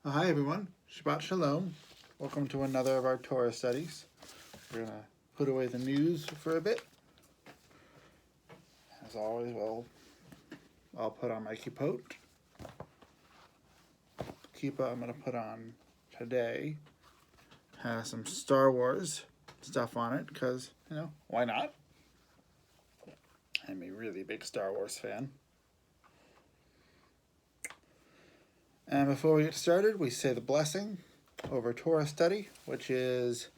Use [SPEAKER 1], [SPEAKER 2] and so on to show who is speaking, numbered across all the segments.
[SPEAKER 1] Hi everyone, Shabbat Shalom. Welcome to another of our Torah studies. We're going to put away the news for a bit. As always, I'll put on my kippot. Kippah I'm going to put on today has some Star Wars stuff on it because, why not? I'm a really big Star Wars fan. And before we get started, we say the blessing over Torah Study, which is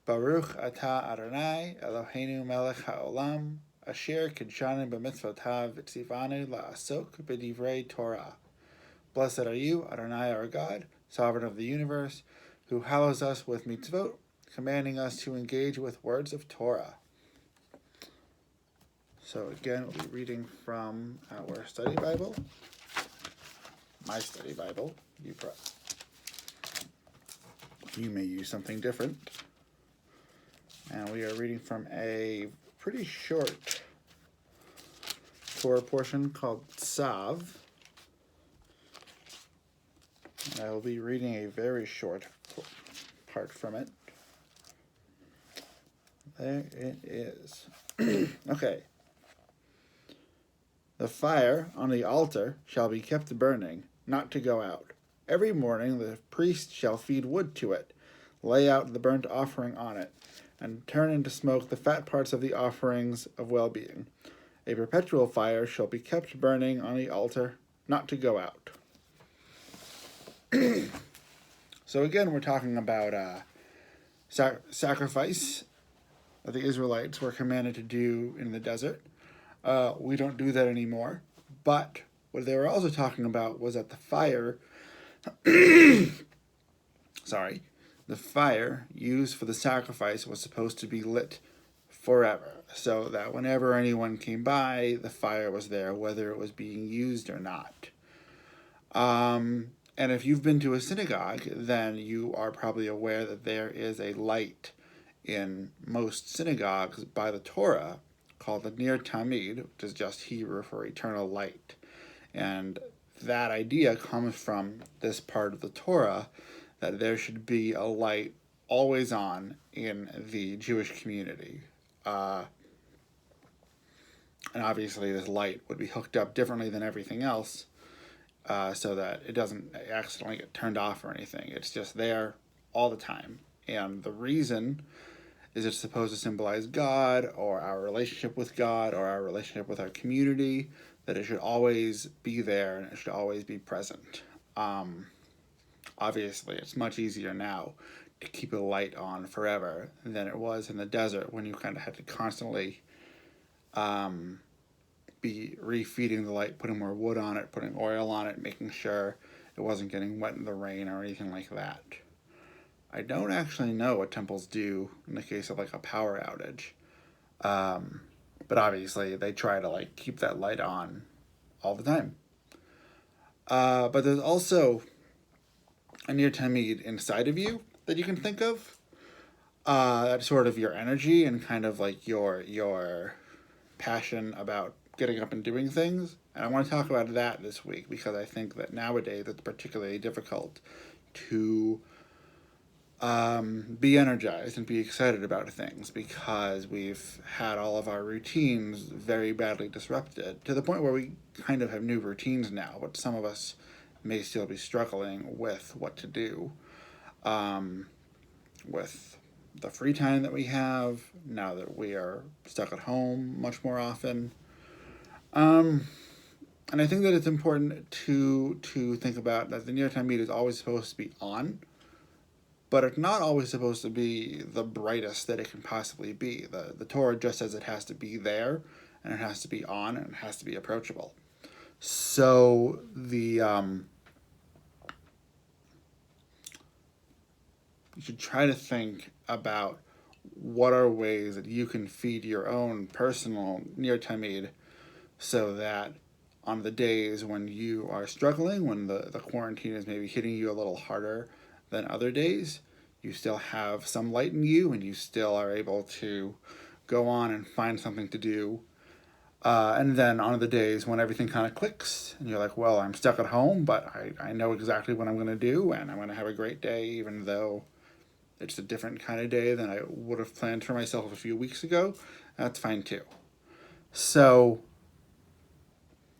[SPEAKER 1] Baruch Atah Adonai Eloheinu Melech HaOlam Asher Kidshanu B'mitzvotav V'tzivanu La'asok B'divrei Torah. Blessed are you, Adonai our God, sovereign of the universe, who hallows us with mitzvot, commanding us to engage with words of Torah. So again, we'll be reading from our study Bible. My study Bible. You may use something different. And we are reading from a pretty short Torah portion called Tzav. And I will be reading a very short part from it. There it is. Okay. The fire on the altar shall be kept burning, not to go out. Every morning the priest shall feed wood to it, lay out the burnt offering on it, and turn into smoke the fat parts of the offerings of well-being. A perpetual fire shall be kept burning on the altar, not to go out. So again, we're talking about sacrifice that the Israelites were commanded to do in the desert. We don't do that anymore. But what they were also talking about was that the fire, the fire used for the sacrifice was supposed to be lit forever, so that whenever anyone came by, the fire was there, whether it was being used or not. And if you've been to a synagogue, then you are probably aware that there is a light in most synagogues by the Torah called the Ner Tamid, which is just Hebrew for eternal light. And that idea comes from this part of the Torah, that there should be a light always on in the Jewish community. And obviously this light would be hooked up differently than everything else, so that it doesn't accidentally get turned off or anything. It's just there all the time. And the reason is it's supposed to symbolize God, or our relationship with God, or our relationship with our community, that it should always be there and it should always be present. Obviously, it's much easier now to keep a light on forever than it was in the desert, when you kind of had to constantly be refeeding the light, putting more wood on it, putting oil on it, making sure it wasn't getting wet in the rain or anything like that. I don't actually know what temples do in the case of like a power outage. But obviously they try to keep that light on all the time. But there's also a Ner Tamid inside of you that you can think of. That's sort of your energy and kind of like your passion about getting up and doing things. And I want to talk about that this week, because I think that nowadays it's particularly difficult to be energized and be excited about things, because we've had all of our routines very badly disrupted, to the point where we kind of have new routines now, but some of us may still be struggling with what to do with the free time that we have now that we are stuck at home much more often. And I think that it's important to think about that the Ner Tamid is always supposed to be on, but it's not always supposed to be the brightest that it can possibly be. The Torah just says it has to be there, and it has to be on, and it has to be approachable. So you should try to think about what are ways that you can feed your own personal Ner Tamid, so that on the days when you are struggling, when the quarantine is maybe hitting you a little harder than other days, you still have some light in you, and you still are able to go on and find something to do And then on the days when everything kind of clicks and you're like, well, I'm stuck at home, but I know exactly what I'm going to do and I'm going to have a great day, even though it's a different kind of day than I would have planned for myself a few weeks ago, that's fine too. So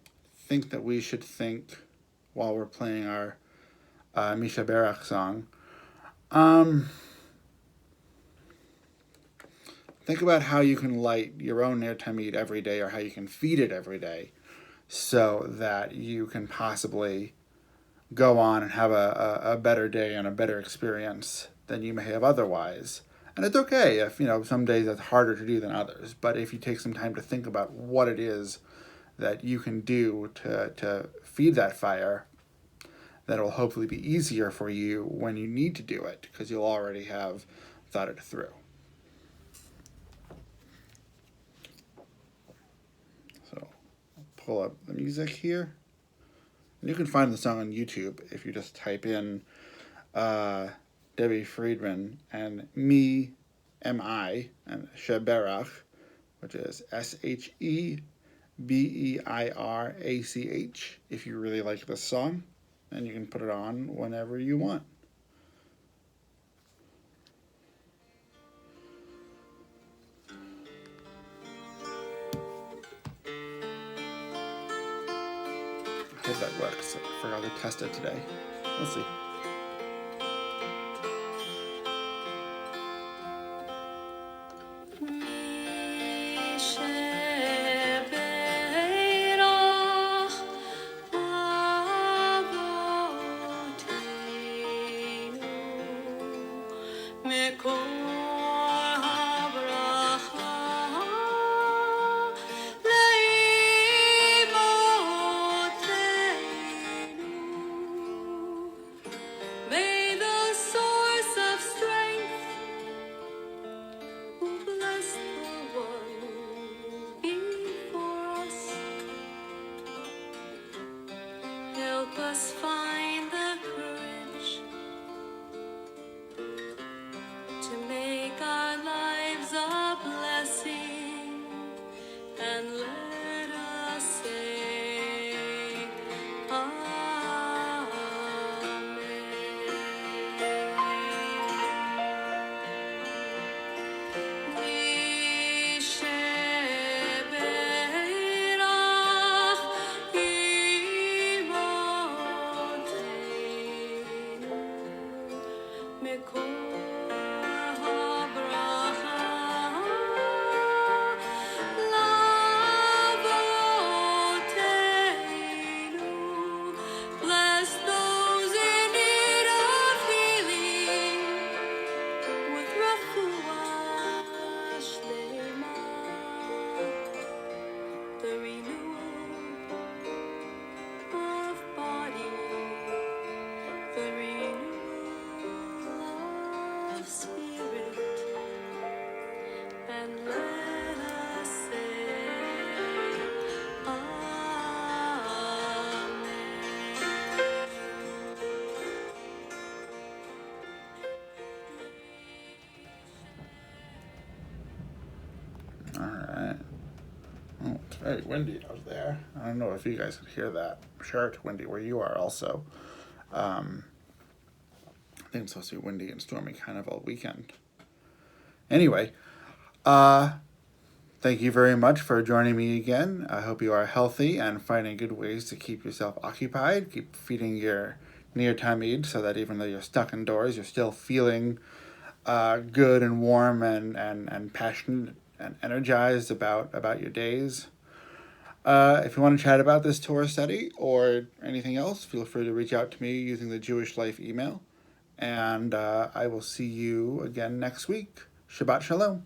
[SPEAKER 1] I think that we should think while we're playing our Misha Barak song, think about how you can light your own Ner Tamid every day, or how you can feed it every day, so that you can possibly go on and have a better day and a better experience than you may have otherwise. And it's okay if, some days that's harder to do than others, but if you take some time to think about what it is that you can do to feed that fire, that will hopefully be easier for you when you need to do it, because you'll already have thought it through. So I'll pull up the music here. And you can find the song on YouTube if you just type in Debbie Friedman and me, M-I, and Sheberach, which is Shebeirach, if you really like this song. And you can put it on whenever you want. I hope that works. I forgot to test it today. We'll see. Alright. Oh, it's very windy out there. I don't know if you guys could hear that. I'm sure it's windy where you are also. I think it's supposed to be windy and stormy kind of all weekend. Anyway, thank you very much for joining me again. I hope you are healthy and finding good ways to keep yourself occupied. Keep feeding your Ner Tamid so that even though you're stuck indoors, you're still feeling good and warm and passionate and energized about your days. If you want to chat about this Torah study or anything else, feel free to reach out to me using the Jewish Life email. And I will see you again next week. Shabbat Shalom.